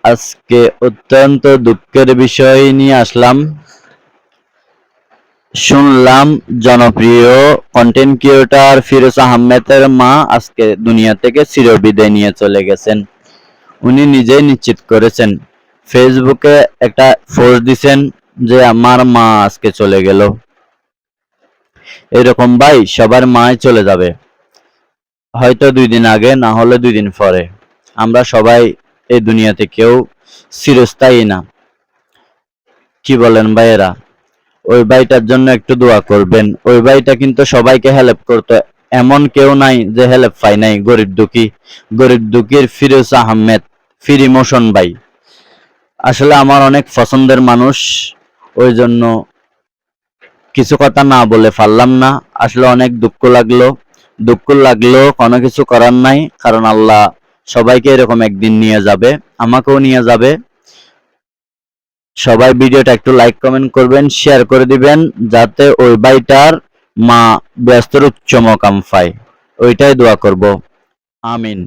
আজকে অত্যন্ত দুঃখের বিষয় নিয়ে আসলাম। শুনলাম জনপ্রিয় কন্টেন্ট ক্রিয়েটর ফিরোজ আহমেদের মা আজকে দুনিয়া থেকে চিরবিদায় নিয়ে চলে গেছেন। উনি নিজেই নিশ্চিত করেছেন, ফেসবুকে একটা পোস্ট দিছেন যে আমার মা আজকে চলে গেল। এরকম ভাই সবার মাই চলে যাবে, হয়তো 2 দিন আগে, না হলে 2 দিন পরে। আমরা সবাই এই দুনিয়াতে কেউ চিরস্থায়ী না। কি বলেন ভাইয়েরা? ওই ভাইটার জন্য একটু দোয়া করবেন। ওই ভাইটা কিন্তু সবাইকে হেল্প করতো, এমন কেউ নাই যে হেল্প পায় নাই। গরিব দুঃখীর ফিরোজ আহমেদ, ফির ইমোশন ভাই আসলে আমার অনেক পছন্দের মানুষ। ওই জন্য কিছু কথা না বলে পারলাম না। আসলে অনেক দুঃখ লাগলো কোনো কিছু করার নাই, কারণ আল্লাহ সবাইকে এরকম একদিন নিয়ে যাবে, আমাকেও নিয়ে যাবে। সবাই ভিডিওটা একটু লাইক কমেন্ট করবেন, শেয়ার করে দিবেন, যাতে ওই ভাইটার মা ব্যস্তের উচ্চ মকাম পায়। ওইটাই দোয়া করব। আমিন।